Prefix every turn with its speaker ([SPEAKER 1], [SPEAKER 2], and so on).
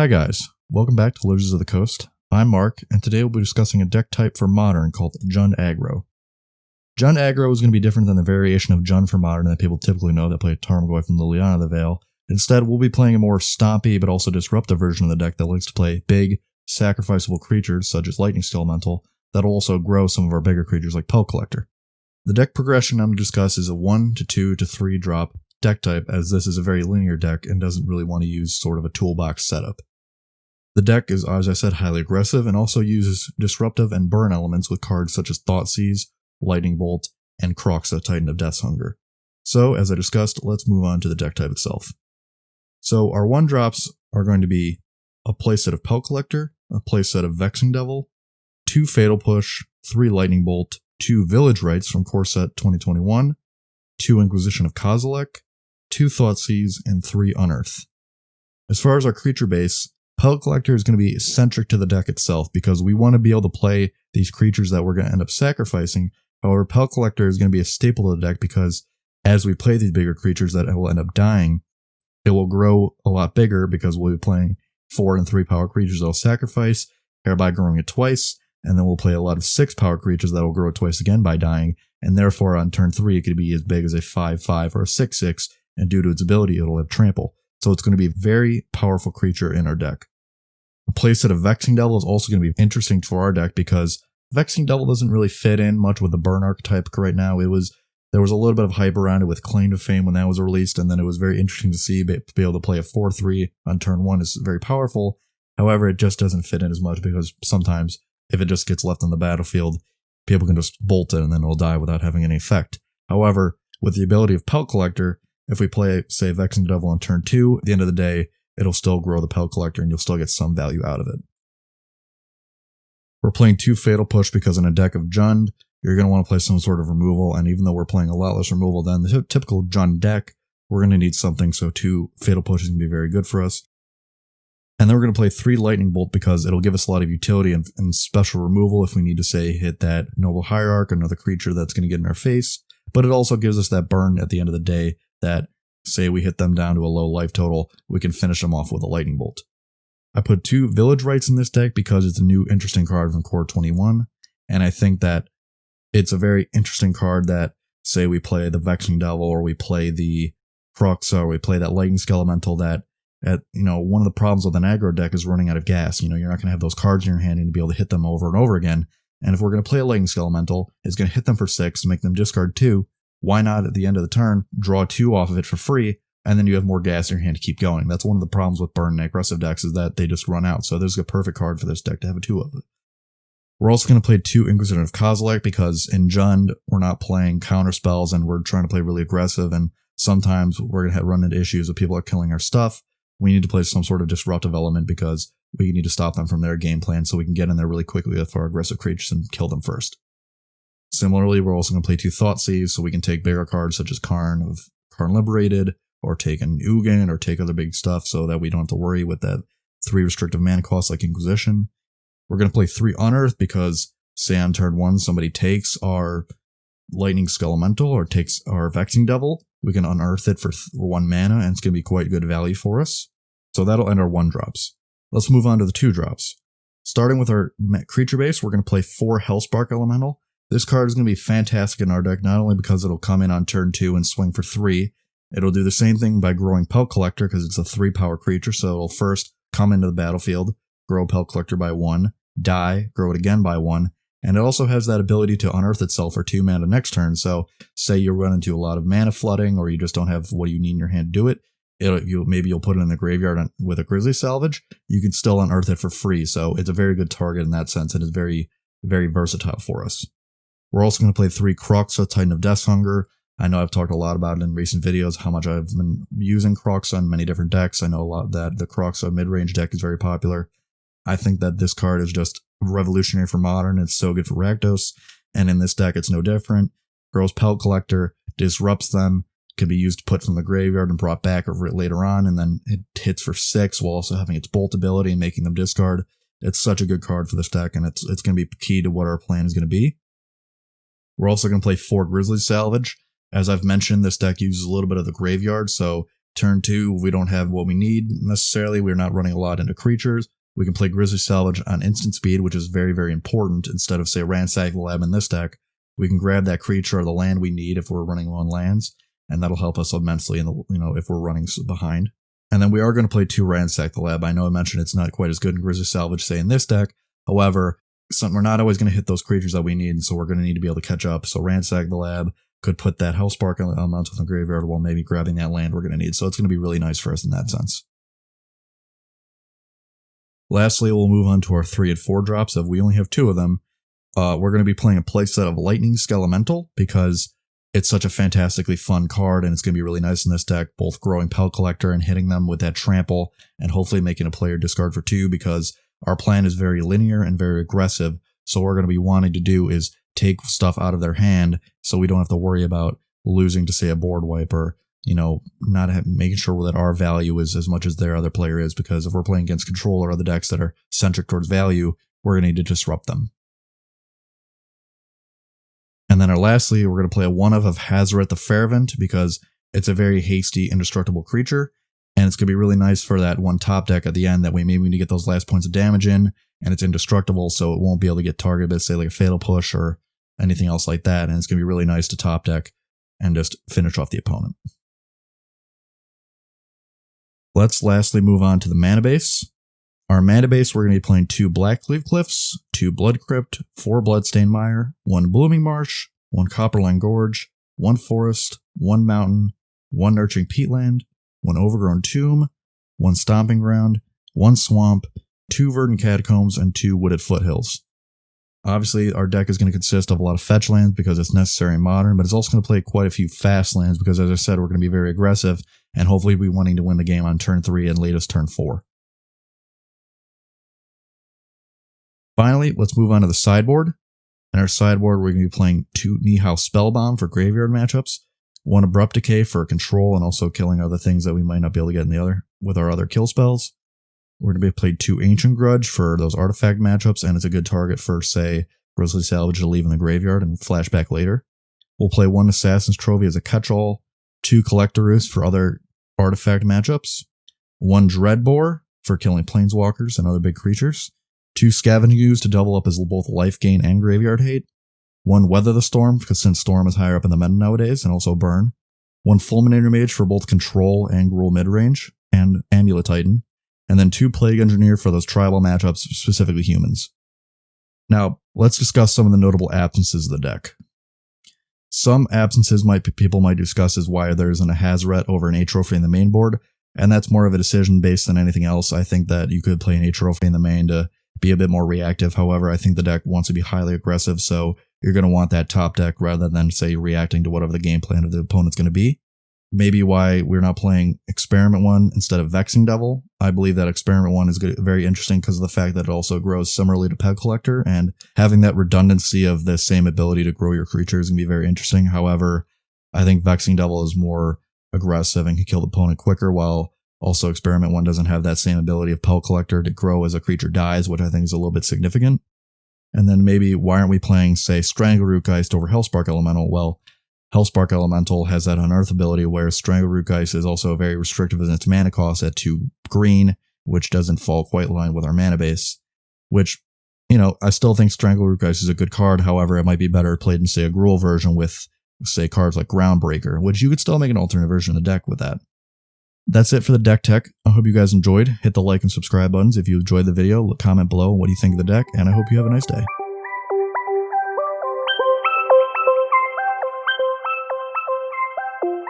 [SPEAKER 1] Hi guys, welcome back to Losers of the Coast. I'm Mark, and today we'll be discussing a deck type for Modern called Jund Aggro. Jund Aggro is going to be different than the variation of Jund for Modern that people typically know that play Tarmogoyf from Liliana the Veil. Instead, we'll be playing a more stompy but also disruptive version of the deck that likes to play big, sacrificable creatures such as Lightning Skelemental that'll also grow some of our bigger creatures like Pellet Collector. The deck progression I'm going to discuss is a 1 to 2 to 3 drop deck type, as this is a very linear deck and doesn't really want to use sort of a toolbox setup. The deck is, as I said, highly aggressive and also uses disruptive and burn elements with cards such as Thoughtseize, Lightning Bolt, and Kroxa, Titan of Death's Hunger. So, as I discussed, let's move on to the deck type itself. So, our 1-drops are going to be a playset of Pellet Collector, a playset of Vexing Devil, 2 Fatal Push, 3 Lightning Bolt, 2 Village Rites from Core Set 2021, 2 Inquisition of Kozilek, 2 Thoughtseize, and 3 Unearth. As far as our creature base, Pellet Collector is going to be centric to the deck itself because we want to be able to play these creatures that we're going to end up sacrificing. However, Pellet Collector is going to be a staple of the deck because as we play these bigger creatures that will end up dying, it will grow a lot bigger because we'll be playing 4 and 3 power creatures that will sacrifice, thereby growing it twice, and then we'll play a lot of 6 power creatures that will grow it twice again by dying, and therefore on turn 3 it could be as big as a 5/5 or a 6/6, and due to its ability it'll have trample. So it's going to be a very powerful creature in our deck. A playset of Vexing Devil is also going to be interesting for our deck because Vexing Devil doesn't really fit in much with the burn archetype right now. There was a little bit of hype around it with Claim to Fame when that was released, and then it was very interesting to see be able to play a 4/3 on turn 1 is very powerful. However, it just doesn't fit in as much because sometimes if it just gets left on the battlefield, people can just bolt it and then it'll die without having any effect. However, with the ability of Pellet Collector, if we play, say, Vexing Devil on turn 2, at the end of the day, it'll still grow the Pellet Collector and you'll still get some value out of it. We're playing 2 Fatal Push because in a deck of Jund, you're going to want to play some sort of removal, and even though we're playing a lot less removal than the typical Jund deck, we're going to need something, so 2 Fatal Pushes can be very good for us. And then we're going to play 3 Lightning Bolt because it'll give us a lot of utility and special removal if we need to, say, hit that Noble Hierarch, another creature that's going to get in our face, but it also gives us that burn at the end of the day that, say we hit them down to a low life total, we can finish them off with a Lightning Bolt. I put 2 Village Rites in this deck because it's a new interesting card from Core 21, and I think that it's a very interesting card that, say we play the Vexing Devil or we play the Kroxa or we play that Lightning Skelemental that, one of the problems with an aggro deck is running out of gas. You're not going to have those cards in your hand and be able to hit them over and over again. And if we're going to play a Lightning Skelemental, it's going to hit them for 6, make them discard 2. Why not at the end of the turn, draw 2 off of it for free, and then you have more gas in your hand to keep going. That's one of the problems with burn and aggressive decks is that they just run out. So there's a perfect card for this deck to have a 2 of it. We're also going to play 2 Inquisition of Kozilek because in Jund, we're not playing counter spells and we're trying to play really aggressive, and sometimes we're going to run into issues if people are killing our stuff. We need to play some sort of disruptive element because we need to stop them from their game plan so we can get in there really quickly with our aggressive creatures and kill them first. Similarly, we're also going to play 2 Thoughtseize so we can take bigger cards such as Karn Liberated, or take an Ugin, or take other big stuff so that we don't have to worry with that 3 restrictive mana costs like Inquisition. We're going to play 3 Unearth because, say on turn 1 somebody takes our Lightning Skelemental or takes our Vexing Devil, we can unearth it for 1 mana and it's going to be quite good value for us. So that'll end our 1-drops. Let's move on to the 2-drops. Starting with our creature base, we're going to play 4 Hellspark Elemental. This card is going to be fantastic in our deck, not only because it'll come in on turn 2 and swing for 3, it'll do the same thing by growing Pellet Collector because it's a 3-power creature, so it'll first come into the battlefield, grow Pellet Collector by 1, die, grow it again by 1, and it also has that ability to unearth itself for 2 mana next turn, so say you run into a lot of mana flooding or you just don't have what you need in your hand to do it, maybe you'll put it in the graveyard with a Grizzly Salvage, you can still unearth it for free, so it's a very good target in that sense and is very, very versatile for us. We're also going to play 3 Kroxa, Titan of Death's Hunger. I know I've talked a lot about it in recent videos, how much I've been using Kroxa in many different decks. I know a lot that the Kroxa mid-range deck is very popular. I think that this card is just revolutionary for Modern. It's so good for Rakdos, and in this deck it's no different. Grows Pellet Collector, disrupts them, can be used to put from the graveyard and brought back later on, and then it hits for 6 while also having its bolt ability and making them discard. It's such a good card for this deck, and it's going to be key to what our plan is going to be. We're also going to play 4 Grizzly Salvage. As I've mentioned, this deck uses a little bit of the graveyard, so Turn 2, we don't have what we need necessarily. We're not running a lot into creatures. We can play Grizzly Salvage on instant speed, which is very, very important. Instead of, say, Ransack the Lab in this deck, we can grab that creature or the land we need if we're running low on lands, and that'll help us immensely in the, if we're running behind. And then we are going to play 2 Ransack the Lab. I know I mentioned it's not quite as good in Grizzly Salvage, say, in this deck. However, we're not always going to hit those creatures that we need, and so we're going to need to be able to catch up. So Ransack the Lab could put that Hellspark elemental in the graveyard while maybe grabbing that land we're going to need. So it's going to be really nice for us in that sense. Lastly, we'll move on to our 3 and 4 drops. If we only have 2 of them, we're going to be playing a playset of Lightning Skelemental because it's such a fantastically fun card, and it's going to be really nice in this deck, both growing Pel Collector and hitting them with that trample, and hopefully making a player discard for 2, because our plan is very linear and very aggressive. So what we're going to be wanting to do is take stuff out of their hand so we don't have to worry about losing to, say, a board wipe, or, making sure that our value is as much as their other player is, because if we're playing against control or other decks that are centric towards value, we're going to need to disrupt them. And then lastly, we're going to play a 1-of Hazoret the Fervent, because it's a very hasty, indestructible creature, and it's going to be really nice for that 1 top deck at the end that we maybe need to get those last points of damage in, and it's indestructible, so it won't be able to get targeted by, say, like a Fatal Push or anything else like that, and it's going to be really nice to top deck and just finish off the opponent. Let's lastly move on to the mana base. Our mana base, we're going to be playing 2 Blackleaf Cliffs, 2 Blood Crypt, 4 Bloodstained Mire, 1 Blooming Marsh, 1 Copperline Gorge, 1 Forest, 1 Mountain, 1 Nurturing Peatland, 1 Overgrown Tomb, 1 Stomping Ground, 1 Swamp, 2 Verdant Catacombs, and 2 Wooded Foothills. Obviously, our deck is going to consist of a lot of fetch lands because it's necessary in Modern, but it's also going to play quite a few fast lands because, as I said, we're going to be very aggressive and hopefully be wanting to win the game on turn 3 and latest turn 4. Finally, let's move on to the sideboard. In our sideboard, we're going to be playing 2 Nihao Spellbomb for graveyard matchups, 1 Abrupt Decay for control and also killing other things that we might not be able to get with our other kill spells. We're going to be playing 2 Ancient Grudge for those artifact matchups, and it's a good target for, say, Grizzly Salvage to leave in the graveyard and flashback later. We'll play 1 Assassin's Trophy as a catch-all, 2 Collector Roost for other artifact matchups, 1 Dreadbore for killing planeswalkers and other big creatures, 2 Scavenging Ooze to double up as both life gain and graveyard hate, 1 Weather the Storm, because since Storm is higher up in the meta nowadays, and also Burn, 1 Fulminator Mage for both control and Gruul midrange, and Amulet Titan, and then 2 Plague Engineer for those tribal matchups, specifically humans. Now, let's discuss some of the notable absences of the deck. Some absences people might discuss as why there isn't a Hazoret over an A-Trophy in the main board, and that's more of a decision based than anything else. I think that you could play an A-Trophy in the main to be a bit more reactive. However, I think the deck wants to be highly aggressive, so you're going to want that top deck rather than, say, reacting to whatever the game plan of the opponent's going to be. Maybe why we're not playing Experiment 1 instead of Vexing Devil. I believe that Experiment 1 is very interesting because of the fact that it also grows similarly to Peg Collector, and having that redundancy of the same ability to grow your creature is going to be very interesting. However, I think Vexing Devil is more aggressive and can kill the opponent quicker, while also Experiment 1 doesn't have that same ability of Pel Collector to grow as a creature dies, which I think is a little bit significant. And then maybe why aren't we playing, say, Strangleroot Geist over Hellspark Elemental? Well, Hellspark Elemental has that Unearth ability, whereas Strangleroot Geist is also very restrictive in its mana cost at 2 green, which doesn't fall quite in line with our mana base. Which, I still think Strangleroot Geist is a good card. However, it might be better played in, say, a Gruul version with, say, cards like Groundbreaker, which you could still make an alternate version of the deck with that. That's it for the deck tech. I hope you guys enjoyed. Hit the like and subscribe buttons if you enjoyed the video. Comment below what you think of the deck, and I hope you have a nice day.